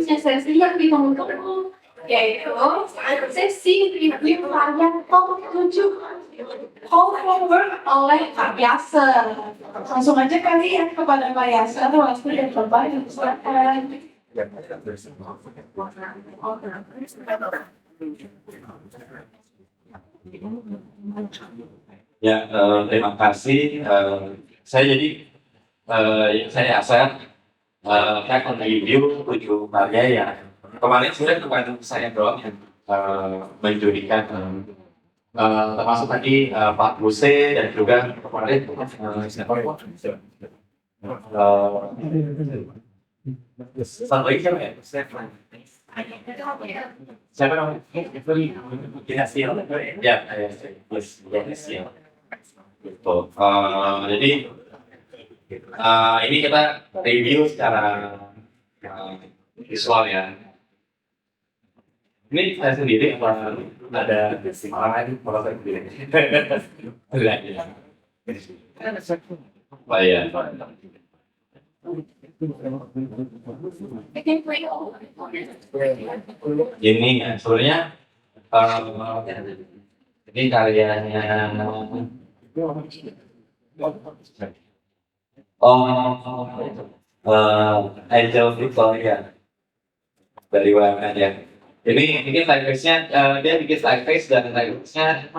Sesinya di Bengkulu, yaitu sesi review varian top 7 homework oleh Pak Yasser. Langsung aja kali ya kepada Pak Yasser, waktu dan Bapak silakan. Ya, terima kasih. Saya jadi saya Asep. Saya akan review 7 karya yang kemarin sudah bukan saya doang yang menjadikan termasuk tadi Pak Buse dan juga kemarin siapa satu lagi siapa ya? Siapa namanya? Hasil. Ya, hasil. Betul. Jadi ini kita review secara visual ya. Ini saya sendiri apa ada orang lain kalau saya sendiri? Enggak ya. Oh iya. Ini sebenarnya ini karyanya Angel Victoria dari UMN ya. Ini bikin typeface-nya, dia bikin typeface dan typeface-nya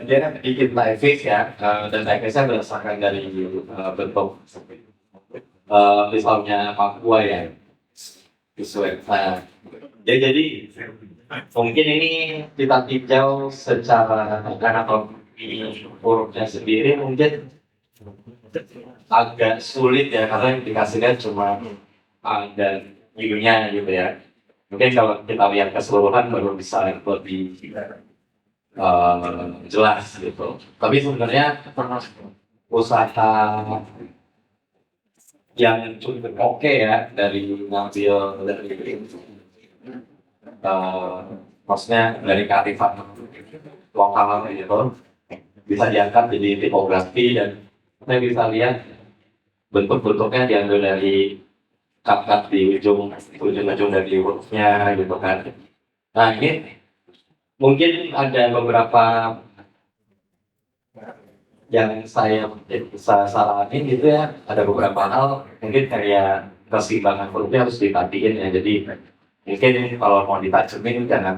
dia bikin typeface ya, dan typeface-nya berdasarkan dari bentuk misalnya Papua ya, visual. Jadi mungkin ini kita tinjau secara anatomi hurufnya sendiri mungkin agak sulit ya karena yang dikasihnya cuma A dan U-nya gitu ya. Mungkin kalau kita lihat keseluruhan baru bisa lebih jelas gitu. Tapi sebenarnya usaha yang cukup oke ya dari ngambil dari maksudnya dari kearifan lokal gitu bisa diangkat jadi tipografi dan saya bisa lihat bentuk-bentuknya diambil dari kat-kat di ujung dari hurufnya gitu kan. Nah ini mungkin ada beberapa yang saya bisa salahin gitu ya, ada beberapa hal mungkin kayak keseimbangan hurufnya harus diperhatiin ya. Jadi mungkin kalau mau ditajemin jangan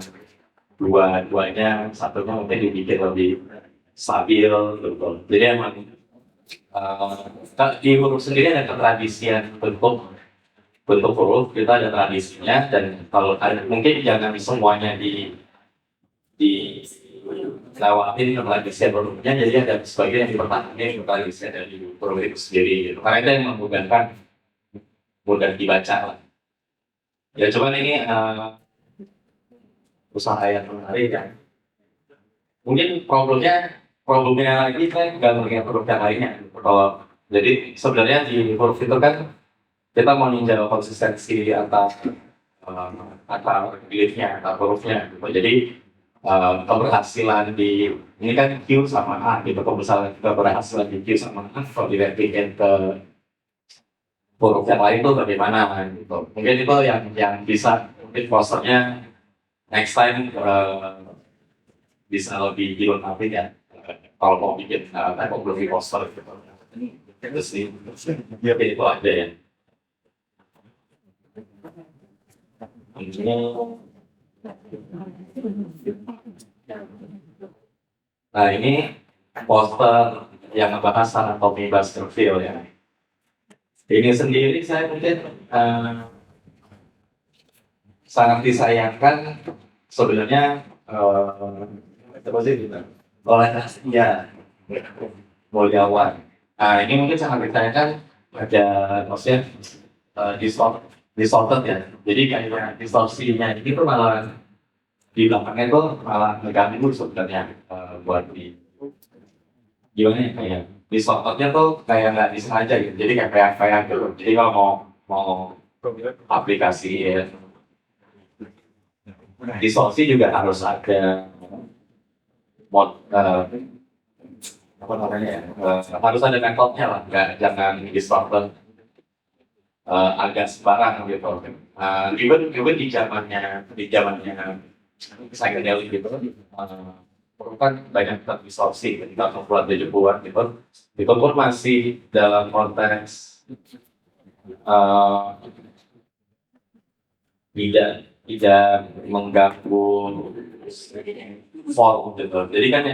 dua-duanya, satunya mungkin dibikin lebih stabil gitu. Jadi emang di huruf sendiri ada ketradisian bentuk huruf, kita ada tradisinya dan kalau ada mungkin jangan semuanya lewatin tradisi hurufnya, jadi ada sebagian yang dipertahankan tradisi dari huruf itu sendiri gitu. Karena itu yang memudahkan mudah dibaca lah. Ya cuman ini usaha yang menarik ya. Mungkin problemnya lagi kan nggak melihat huruf yang lainnya. Kalau jadi sebenarnya di huruf itu kan kita mau ninjau konsistensi antar reliefnya, antar hurufnya gitu. Jadi keberhasilan di ini kan Q sama A gitu, keberhasilan di Q sama A kalau direplikin ke huruf yang lain itu bagaimana gitu. Mungkin itu yang bisa mungkin posternya next time bisa lebih dilengkapi ya kalau mau bikin typography poster gitu. Itu sih, ya itu aja ya. Nah ini poster yang ngebahas anatomi Baskerville ya. Ini sendiri saya mungkin sangat disayangkan sebenarnya oleh ya Mulyawan. Nah ini mungkin sangat disayangkan ada maksudnya distorted ya. Jadi kayak distorsinya ini tuh malah di belakangnya itu malah mengganggu sebenarnya buat di gimana ya kayak distortednya tuh kayak nggak disengaja gitu. Jadi kayak gitu. Jadi kalau mau aplikasi ya, distorsi juga harus ada apa namanya ya, harus ada metodenya lah, jangan distorted agak sembarang gitu. Even di zamannya psychedelic gitu, kan banyak terdistorsi ketika membuat 70-an gitu, itu pun masih dalam konteks uh, tidak mengganggu form gitu. Jadi kan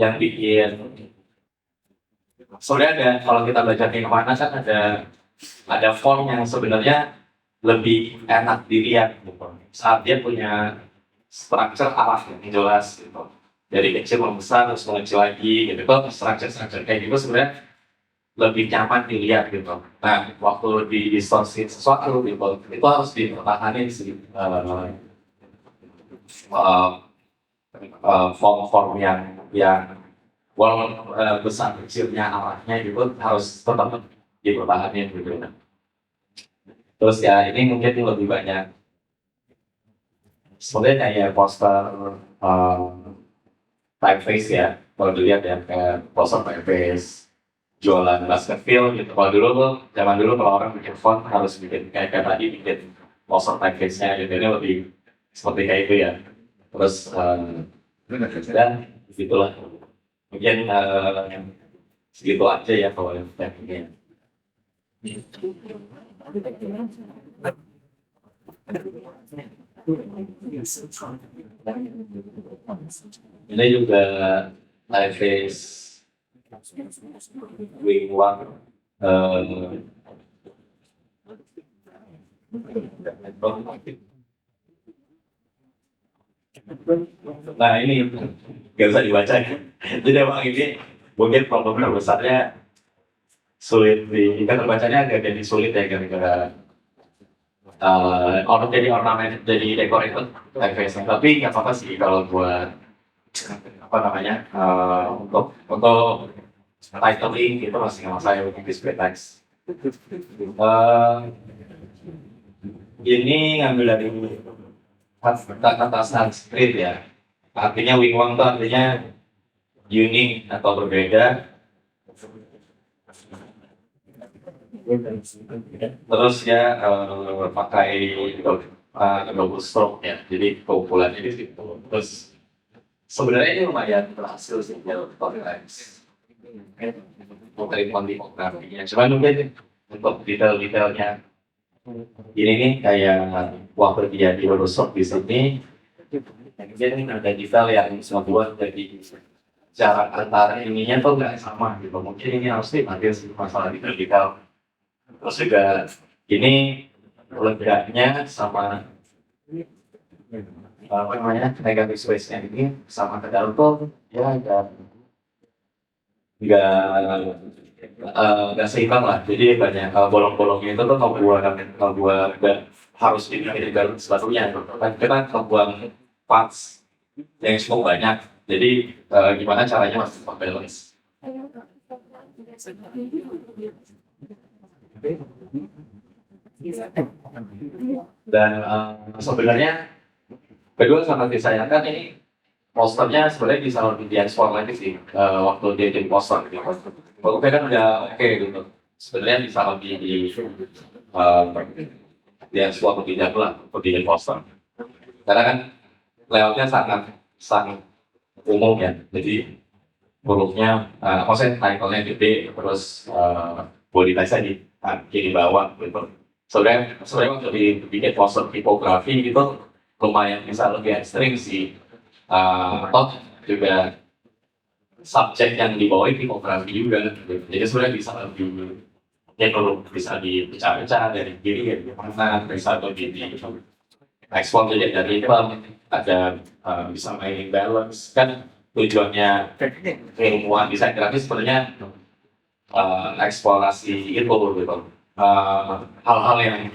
yang bikin sebenarnya ada, kalau kita baca kemana kan ada form yang sebenarnya lebih enak dilihat gitu. Saat dia punya structure arah yang jelas gitu. Dari kecil membesar terus mengecil lagi gitu. Itu structure kayak gitu sebenarnya lebih nyaman dilihat gitu. Nah, waktu didistorsi sesuatu gitu, itu harus dipertahankan sih form-form yang walaupun besar kecilnya arahnya gitu harus tetap dipertahankan gitu. Terus ya ini mungkin lebih banyak sebenarnya kayak poster typeface ya, kalau dilihat ya kayak poster typeface jualan basket film gitu. Kalau dulu tuh zaman dulu kalau orang bikin font harus bikin kayak tadi bikin poster typeface-nya gitu, ini lebih seperti kayak itu ya. Terus dan gitulah mungkin segitu aja ya kalau yang tekniknya. Ini juga typeface wing one nah ini nggak usah dibaca ya. Jadi emang ini mungkin problem terbesarnya sulit kan terbacanya agak jadi sulit ya gara-gara orang jadi ornamen jadi decorated typeface, tapi nggak apa-apa sih kalau buat apa namanya untuk titling itu masih nggak masalah untuk display text. Ini ngambil dari kata Sanskrit ya, artinya wingwang itu artinya unique atau berbeda. Terus ya pakai double stroke ya, jadi keunggulan ini gitu. Terus sebenarnya ini lumayan berhasil sih ya Toryx di fotografinya. Cuma mungkin untuk detail-detailnya ini nih kayak waktu dia di workshop di sini, mungkin ada detail yang membuat jadi jarak antara ininya tuh nggak sama gitu. Mungkin ini harus diambil masalah detail. Terus juga ini leganya sama apa namanya negative space-nya ini sama tegal tuh ya nggak seimbang lah. Jadi banyak bolong-bolongnya itu tuh ngebuat harus dipikirin dari sebatunya. Kan kita ngebuang parts yang cukup banyak. Jadi gimana caranya masih tetap balance. Dan sebenarnya kedua sangat disayangkan ini posternya sebenarnya bisa lebih diekspor lagi sih waktu dia jadi poster gitu. Oke kan udah oke gitu. Sebenarnya bisa lebih diekspor lebih jauh lah untuk jadi poster. Karena kan layoutnya sangat umum ya. Jadi hurufnya, maksudnya title-nya gede, terus body text-nya di kiri bawah gitu. Sebenarnya untuk dibikin poster tipografi gitu lumayan bisa lebih ekstrim sih. Toh juga subjek yang dibawa tipografi juga gitu. Jadi sebenarnya bisa lebih ya kalau bisa dipecah-pecah dari kiri dari kanan, bisa lebih di ekspor jadi dari itu ada bisa main balance kan tujuannya keilmuan desain grafis sebenarnya eksplorasi itu gitu. Hal-hal yang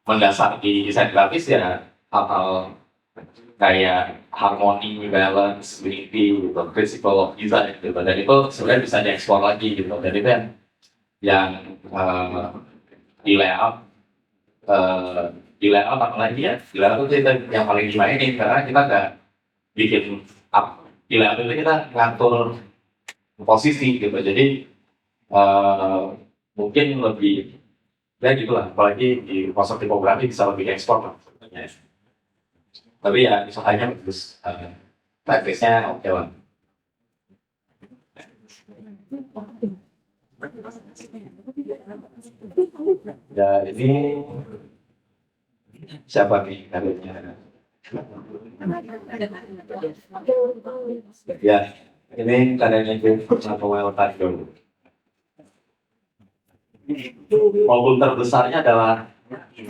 mendasar di desain grafis ya hal-hal kayak harmoni, balance, unity, gitu, principle of design gitu. Dan itu sebenarnya bisa dieksplor lagi gitu. Dan itu yang di layout apa lagi ya? Di layout itu yang paling dimainin karena kita nggak bikin di layout itu kita ngatur posisi gitu. Jadi mungkin lebih ya gitulah, apalagi di konsep tipografi bisa lebih ekspor lah sebenarnya. Tapi ya misalnya bagus, typeface-nya oke lah. Ya ini siapa nih karirnya? Ya ini karirnya itu Samuel Tandon. Problem terbesarnya adalah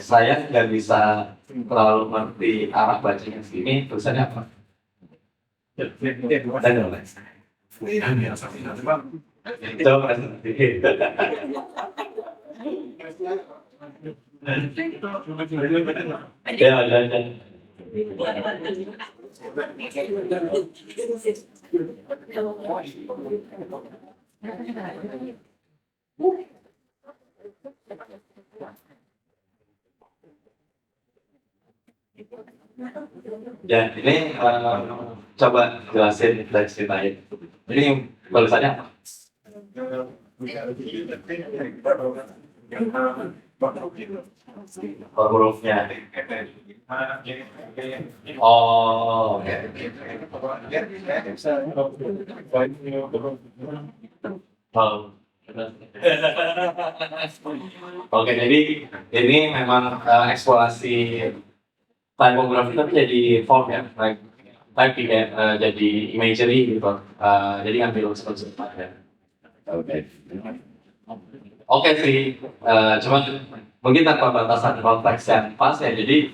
saya nggak bisa terlalu ngerti arah bacanya sini, tulisannya apa? Tandon. Coba ya. Ya, ini coba jelasin dan ceritain. Ini tulisannya apa? Hurufnya. Oh, oke. Oke, jadi ini memang eksplorasi typography tapi jadi form ya, type kayak jadi imagery gitu. Jadi ngambil unsur-unsur ya. Oke sih, cuman mungkin tanpa batasan konteks yang pas ya, jadi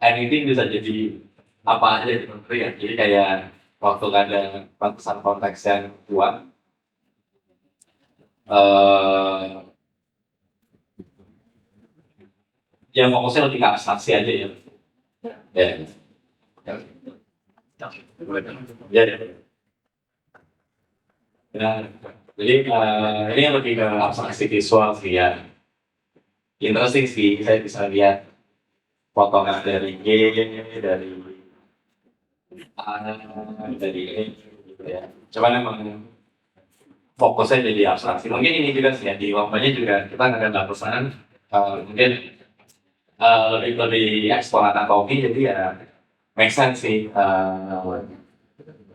anything bisa jadi apa aja gitu ya. Jadi kayak waktu nggak ada batasan konteks yang kuat, ya fokusnya lebih ke abstraksi aja ya. Ya. Ya. Ya. Jadi ini lebih ke abstraksi visual sih ya. Interesting sih, saya bisa lihat potongan dari G, dari A, dari E gitu ya. Cuman emang fokusnya jadi abstraksi. Mungkin ini juga sih ya, di lombanya juga kita nggak ada batasan. Mungkin lebih ekspor anatomi, jadi ya make sense sih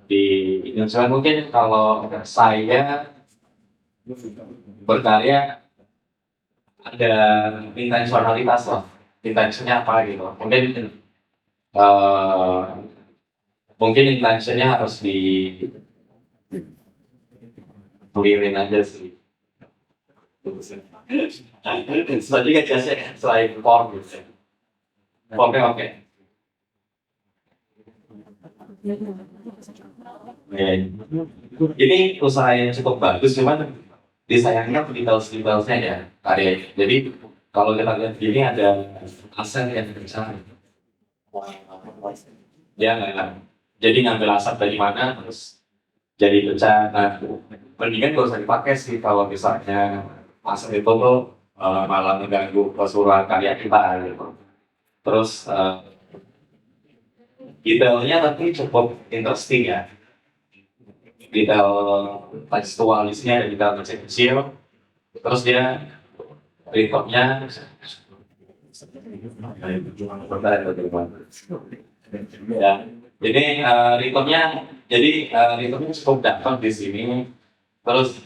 di Indonesia. Mungkin kalau saya berkarya ada intensionalitas lah, intensinya apa gitu. Mungkin intensinya harus clearin aja sih. Soalnya juga jasnya selain form gitu. Formnya oke. Ini usaha yang cukup bagus, cuman disayangkan detail-detailnya ya karyanya. Jadi kalau kita lihat gini ada aset yang besar. Dia nggak, jadi ngambil asap dari mana terus jadi pecah. Nah, mendingan gak usah dipakai sih kalau misalnya asap itu tuh malah mengganggu keseluruhan karya kita gitu. Terus detailnya tapi cukup interesting ya. Detail tekstualisnya ada detail kecil-kecil. Terus dia reverb-nya ya. Jadi reverb-nya cukup dapat di sini. Terus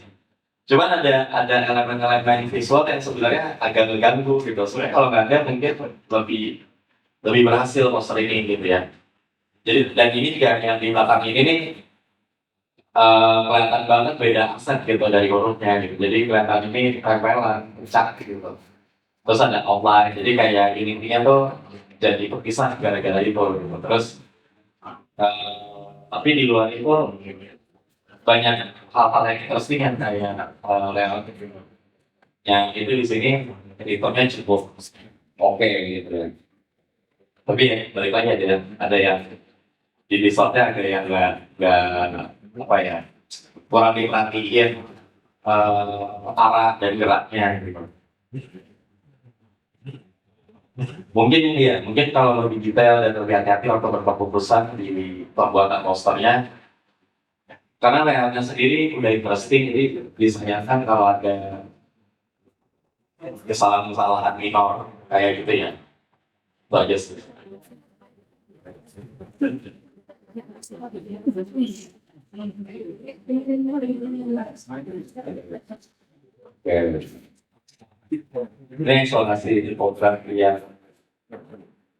cuman ada elemen-elemen visual yang sebenarnya agak mengganggu gitu. Sebenarnya kalau nggak ada mungkin lebih berhasil poster ini gitu ya. Jadi dan ini juga yang di belakang ini nih kelihatan banget beda aksen gitu dari hurufnya gitu. Jadi kelihatan ini tempelan, pecah gitu. Terus ada outline, jadi kayak intinya tuh jadi terpisah gara-gara itu gitu. Terus tapi di luar itu banyak hal-hal yang interesting kan kayak layout gitu. Yang itu di sini editornya cukup oke gitu ya. Tapi ya balik lagi ada yang di desainnya ada yang nggak apa ya, kurang diperhatiin arah dan geraknya gitu. Mungkin kalau lebih detail dan lebih hati-hati waktu berkeputusan di pembuatan posternya, karena layoutnya sendiri udah interesting, jadi disayangkan kalau ada kesalahan-kesalahan minor kayak gitu ya. Itu aja sih. Oke. Ini eksplorasi di program yang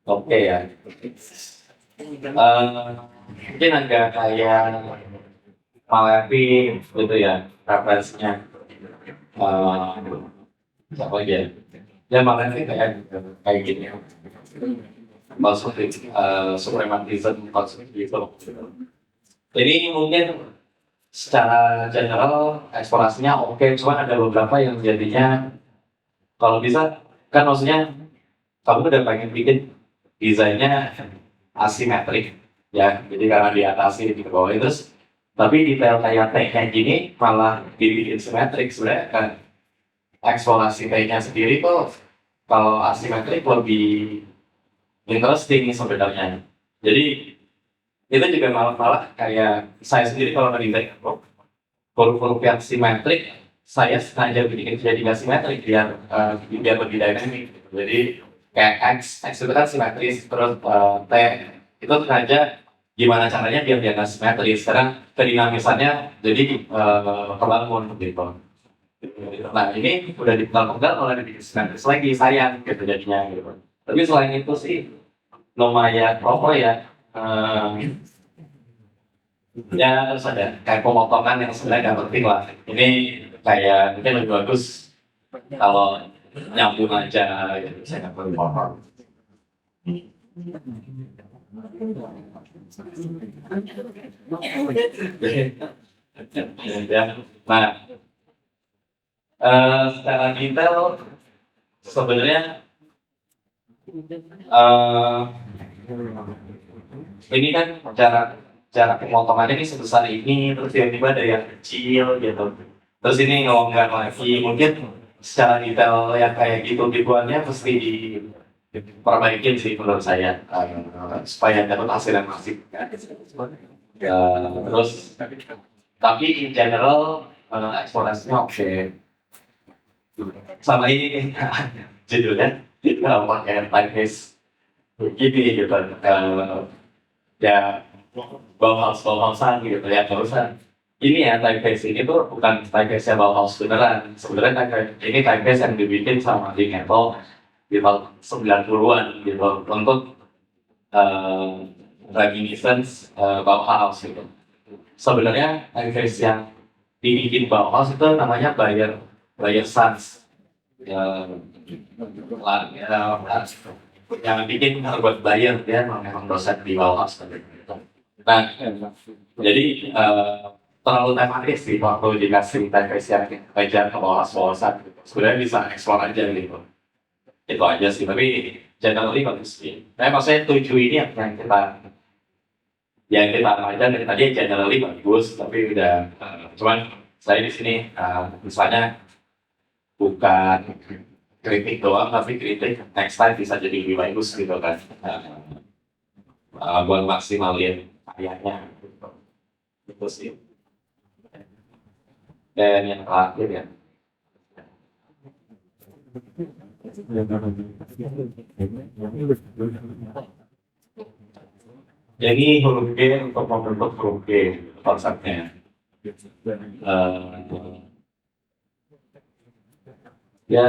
oke ya. Mungkin agak kayak Malapi gitu ya referensinya. Siapa lagi ya? Ya Malapi kayak gini. Maksudnya suprematism konsep gitu. Jadi mungkin secara general eksplorasinya oke, cuma ada beberapa yang jadinya kalau bisa kan maksudnya kamu udah pengen bikin desainnya asimetrik ya, jadi karena di atas ini di bawah terus tapi detail kayak gini malah dibikin simetrik. Sebenarnya kan eksplorasi kayaknya sendiri tuh kalau asimetrik lebih interesting sebenarnya. Jadi itu juga malah kayak saya sendiri kalau ngedesain huruf-huruf yang simetrik saya sengaja bikin jadi nggak simetrik biar lebih dynamic gitu. Jadi kayak X itu kan simetris, terus T itu sengaja gimana caranya biar dia nggak simetris. Sekarang kedinamisannya jadi kebangun gitu. Nah ini udah dipegang oleh dibikin simetris lagi sayang gitu jadinya gitu. Tapi selain itu sih lumayan proper ya. Ya harus ada kayak pemotongan yang sebenarnya nggak penting lah. Ini kayak mungkin lebih bagus kalau nyambung aja gitu. Saya nggak perlu potong. Ya. Nah, secara detail sebenarnya ini kan cara pemotongannya ini sebesar ini, terus tiba-tiba ada yang kecil gitu. Terus ini ngelonggar lagi, mungkin secara detail yang kayak gitu-gituannya mesti diperbaikin sih menurut saya, supaya dapat hasil yang masif. Terus, tapi in general eksplorasinya oke. Sama ini judulnya pakai typeface gini gitu. Ya Bauhausan gitu ya, nggak usah. Ini ya typeface ini tuh bukan typeface Bauhaus beneran. Sebenarnya ini typeface yang dibikin sama Ding Apple di tahun 90-an gitu untuk reminiscence Bauhaus gitu. Sebenarnya typeface yang dibikin Bauhaus itu namanya Bayer Sans. Yang bikin Herbert Bayer, dia memang dosen di Bauhaus. Nah, jadi terlalu tematis sih waktu dikasih typeface yang kejar ke Bauhaus-Bauhausan gitu. Sebenarnya bisa eksplor aja gitu. Itu aja sih, tapi generally bagus sih. Nah, maksudnya 7 ini yang kita aja dari tadi generally bagus, tapi udah cuman saya di sini misalnya bukan kritik doang, tapi kritik next time bisa jadi lebih bagus gitu kan. Buat maksimalin karyanya gitu. Itu sih. Dan yang terakhir ya. Jadi huruf G untuk membentuk huruf G konsepnya. Ya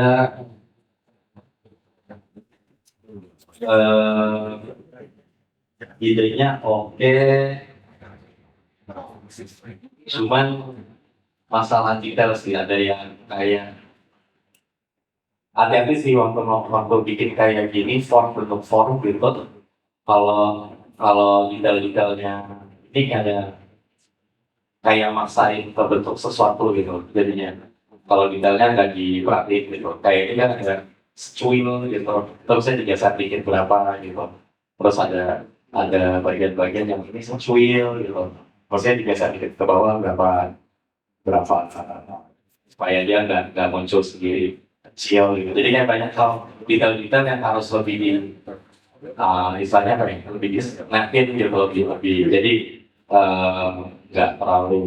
idenya oke, cuman masalah detail sih ada yang kayak hati-hati sih waktu bikin kayak gini bentuk form gitu. Kalau detail-detailnya ini ada kayak maksain terbentuk sesuatu gitu jadinya. Kalau detailnya nggak diperhatiin gitu, kayak ini kan ada secuil gitu, terus saya digeser dikit berapa gitu, terus ada bagian-bagian yang ini secuil gitu, maksudnya digeser dikit ke bawah berapa supaya dia nggak muncul sendiri kecil gitu. Jadi kayak banyak hal detail-detail yang harus lebih istilahnya apa ya, lebih disnekin gitu, lebih jadi nggak terlalu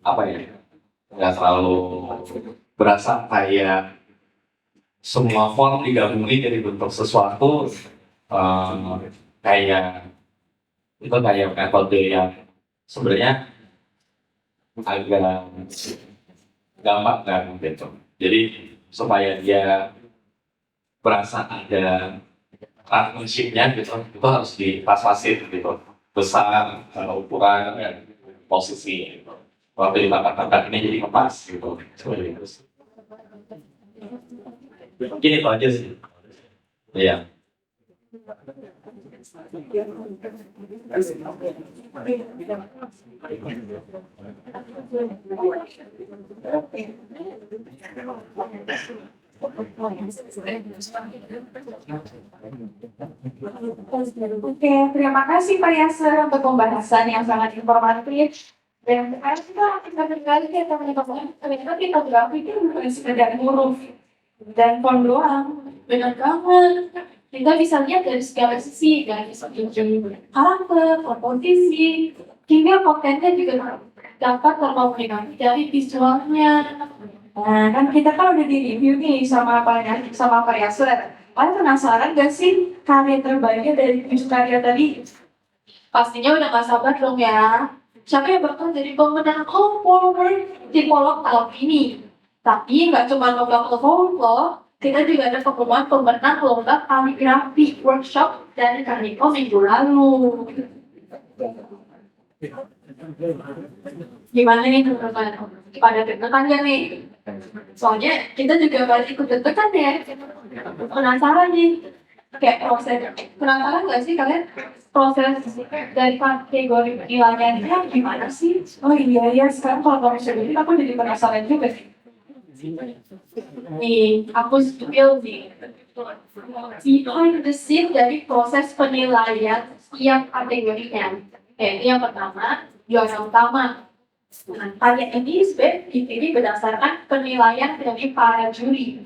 apa ya, nggak terlalu berasa kayak semua form digabungin jadi bentuk sesuatu. Kayak itu kayak metode yang sebenarnya agak gampang kan gitu. Jadi supaya dia berasa ada partnershipnya gitu, itu harus dipas-pasin gitu, besar, ukuran, dan posisi gitu. Waktu ditambah-tambah ini jadi ngepas gitu, seperti itu. Mungkin itu aja sih. Iya. Oke, terima kasih Pak Yasser untuk pembahasan yang sangat informatif. Dan sekarang kita akan kembali ke teman-teman. Ternyata fotografi itu bukan sekedar huruf dan font doang. Benar banget. Kita bisa lihat dari segala sisi, dari segi karakter, komposisi, hingga kontennya juga dapat terkomunikasi dari visualnya. Nah, kan kita kan udah di review nih sama Pak Yasser. Kalian penasaran gak sih karya terbaiknya dari 7 karya tadi? Pastinya udah gak sabar dong ya. Siapa yang bakal jadi pemenang Conformer di Polok tahun ini? Tapi nggak cuma lomba Conformer loh, kita juga ada pengumuman pemenang lomba kaligrafi workshop dari Kaniko minggu lalu. Gimana nih teman-teman? Pada deg-degan gak nih? Soalnya kita juga balik ikut deg-degan ya. Penasaran nih, kayak proses. Penasaran nggak sih kalian proses dari kategori penilaiannya gimana sih? Oh iya, sekarang kalau kamu sendiri aku jadi penasaran juga sih. Nih, aku spill nih. Behind the scene dari proses penilaian setiap kategorinya. Yang pertama, juara utama. Karya ini sebenarnya dipilih berdasarkan penilaian dari para juri.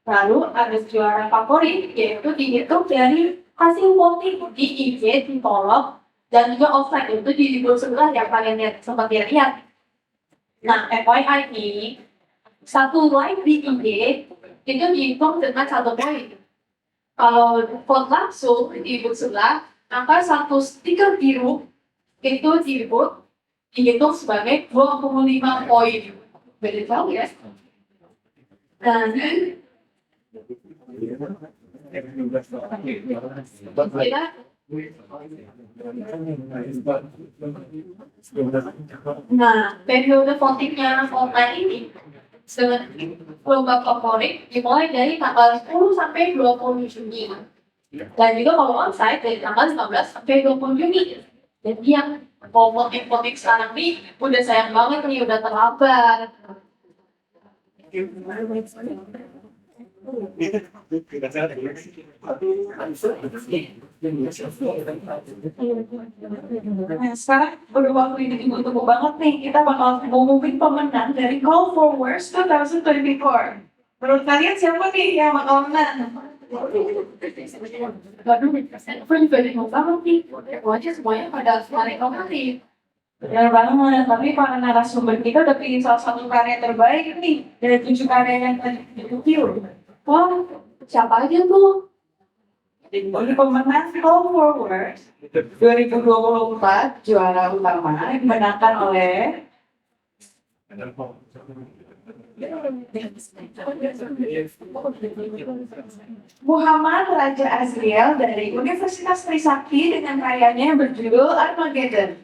Lalu ada juara favorit, yaitu dihitung dari hasil voting di IG, di Polok, dan juga offline, itu di libur sebelah yang kalian sempat lihat. Nah, FYI nih, satu like di IG itu dihitung dengan 1 poin. Kalau vote langsung di libur sebelah, maka satu stiker biru itu dihitung sebagai 25 poin. Beda jauh ya. Dan periode votingnya online ini dengan lomba favorit dimulai dari tanggal 10 sampai 20 Juni. Dan juga kalau onsite dari tanggal 15 sampai 20 Juni. Jadi yang mau voting sekarang nih udah sayang banget nih, udah terlambat. Nah, sekarang udah waktu ini ditunggu banget nih, kita bakal ngumumin pemenang dari Call for Words 2024. Menurut kalian siapa nih yang bakal menang? Waduh, aku juga bingung banget nih. Aja semuanya pada suara nominatif. Benar banget, tapi para narasumber kita udah pilih salah satu karya terbaik nih dari 7 karya yang tadi di-review. Wah, siapa aja tuh? Jadi pemenang Call for Words 2024 juara utama dimenangkan oleh Muhammad Raja Azriel dari Universitas Trisakti dengan karyanya yang berjudul Armageddon.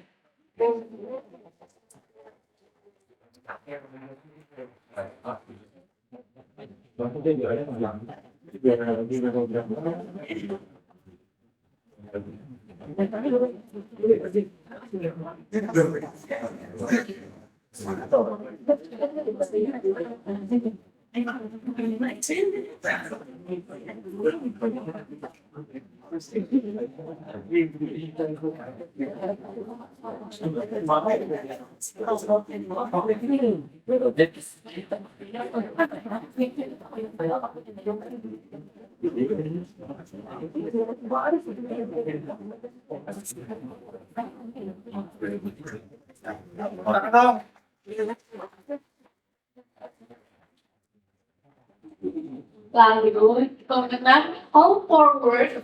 Lalu pemenang Home Forward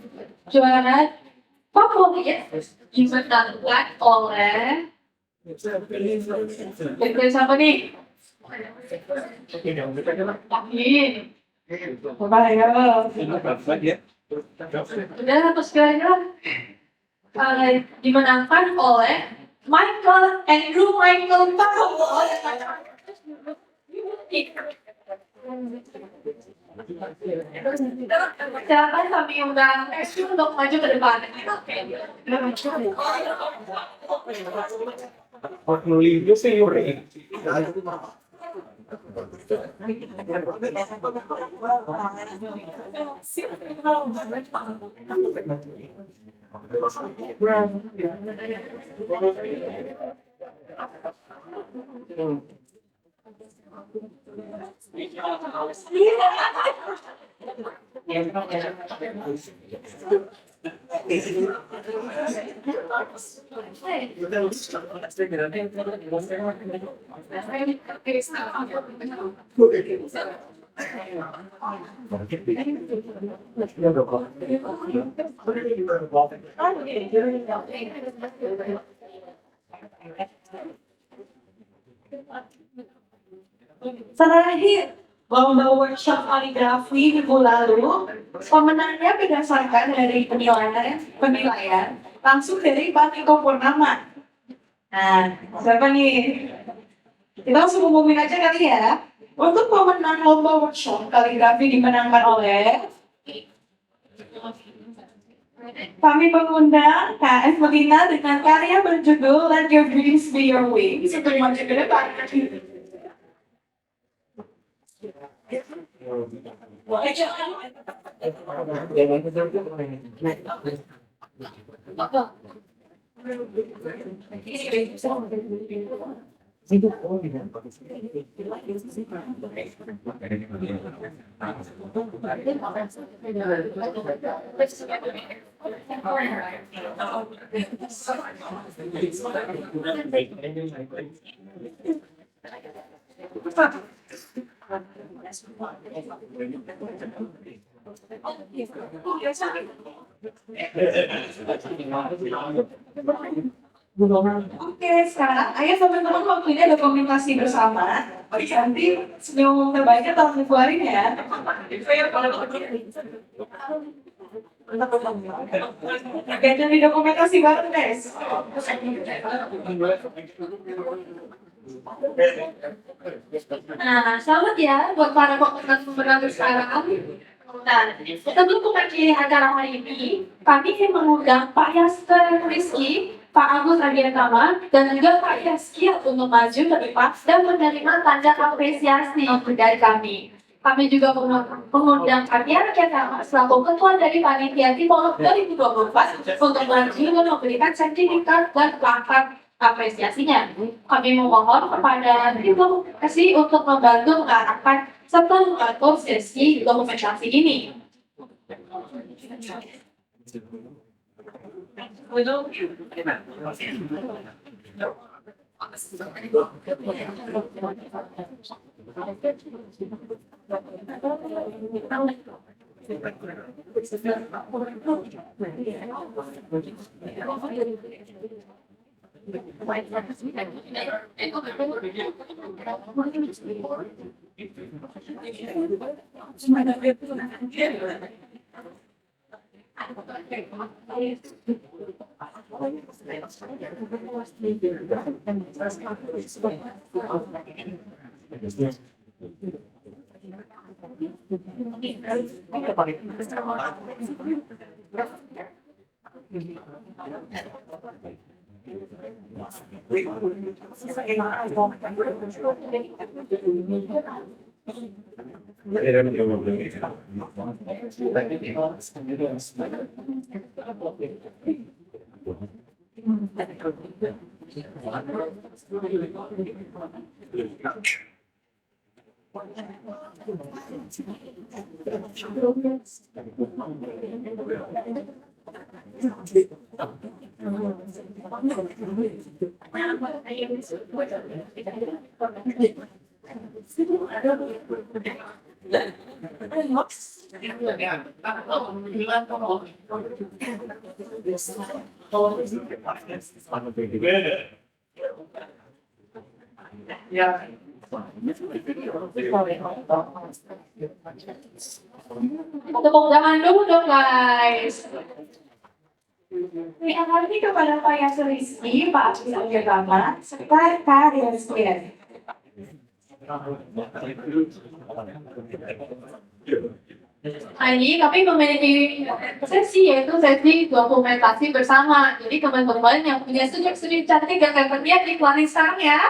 juara favorit dimenangkan oleh Band siapa nih? Yakin? Apa ya? Udah terus kira-kira dimenangkan oleh Andrew Michael Powell. Silakan kami undang Andrew untuk maju ke depan. Terakhir, lomba workshop kaligrafi minggu lalu, pemenangnya berdasarkan dari penilaian langsung dari Pak Niko Purnama. Nah, siapa nih? Kita langsung umumin aja kali ya. Untuk pemenang lomba workshop kaligrafi dimenangkan oleh kami mengundang KF Melina dengan karya berjudul Let Your Dreams Be Your Wings untuk maju ke depan. Oke, sekarang ayo teman-teman waktunya ada komunikasi bersama. Nanti senyum terbaiknya tahun Februari ya. Oke, jadi dokumentasi bareng guys. Nah, selamat ya buat para pemenang sekarang. Nah, sebelum mengakhiri acara hari ini, kami ingin mengundang Pak Yasker Rizky, Pak Agus Adiatama, dan juga Pak Yaski untuk maju ke depan dan menerima tanda apresiasi dari kami. Kami juga mengundang Kania Rakyatama selaku Ketua dari Panitia Tipolog 2024 untuk maju dan memberikan sertifikat dan pangkat apresiasinya. Kami memohon kepada Tipolog untuk membantu mengarahkan serta mengatur sesi dokumentasi ini. Tepuk tangan dulu dong guys. Terima kasih kepada Pak Yasir Rizky, Pak Agus Agama, serta Kak Rian Setian. Ini kami memiliki sesi yaitu sesi dokumentasi bersama. Jadi teman-teman yang punya sudut-sudut cantik dan berniat iklanin sekarang ya.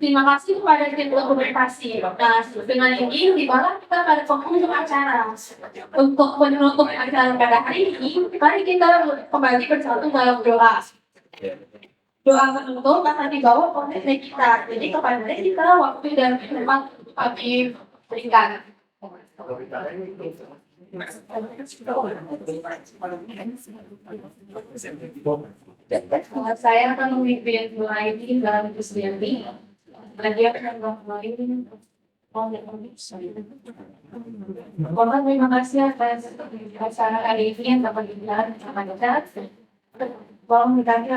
Terima kasih kepada tim dokumentasi. Nah, dengan ini tibalah kita pada penghujung acara. Untuk menutup acara pada hari ini, mari kita kembali bersatu dalam doa. Doa penutup akan dibawa oleh kita. Jadi kepada kita waktu dan tempat kami berikan. Saya akan memimpin doa ini dalam kesediaan. Lagi akan memulai. Mohon terima kasih atas acara hari ini yang dapat digelar bersama kita. Mohon berkata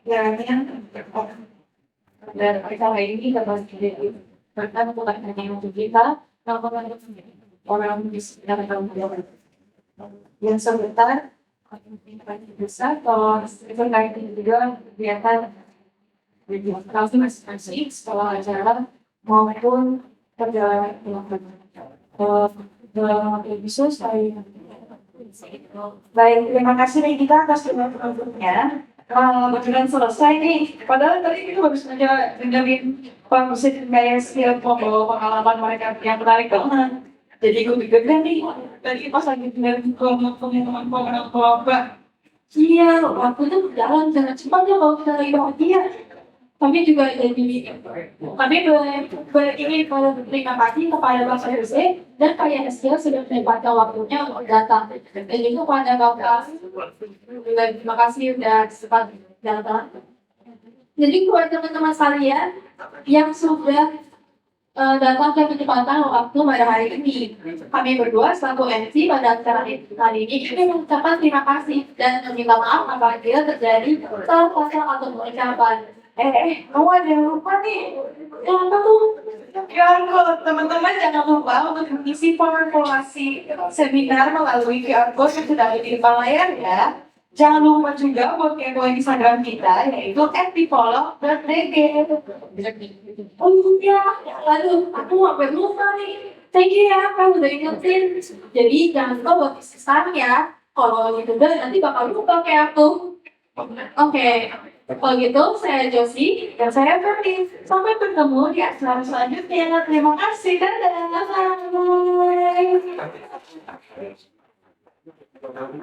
kiranya dan acara ini dapat menjadi berkat bukan hanya untuk kita, namun untuk orang di sekitar kita. Yang sebentar besar atau terkait juga kegiatan masing-masing sekolah acara maupun perjalanan dalam episode saya. Baik, terima kasih Regita atas penontonnya. Beneran selesai nih. Padahal tadi kita baru saja dengerin Pak Musid kayak setiap membawa pengalaman mereka yang menarik banget. Jadi gue deg-degan nih. Tadi pas lagi dengerin pengalaman Mbak. Iya, waktu itu berjalan sangat cepat ya kalau kita lagi bahagia. Kami juga jadi kami ingin berterima kasih kepada Bapak RC dan Pak YSG sudah menyempatkan waktunya untuk datang. Dan juga kepada Bapak terima kasih sudah sempat datang. Jadi buat teman-teman sekalian yang sudah datang ke kecepatan waktu pada hari ini, kami berdua selaku MC pada acara kali ini ingin mengucapkan terima kasih dan meminta maaf apabila terjadi salah kata atau pengucapan. Kamu ada yang lupa nih. Jangan tuh. QR code, teman-teman jangan lupa untuk mengisi formulasi seminar melalui QR code yang sudah ada di depan layar ya. Jangan lupa juga buat kepoin Instagram kita, yaitu @psikolog.dg. Oh iya, aduh, aku sampai lupa nih. Thank you ya, kamu udah ingetin. Jadi jangan lupa buat isi saran ya. Kalau gitu nanti bakal lupa kayak aku. Oke, kalau gitu saya Josie dan saya Ferdi. Sampai bertemu di acara selanjutnya. Terima kasih, dadah. Bye.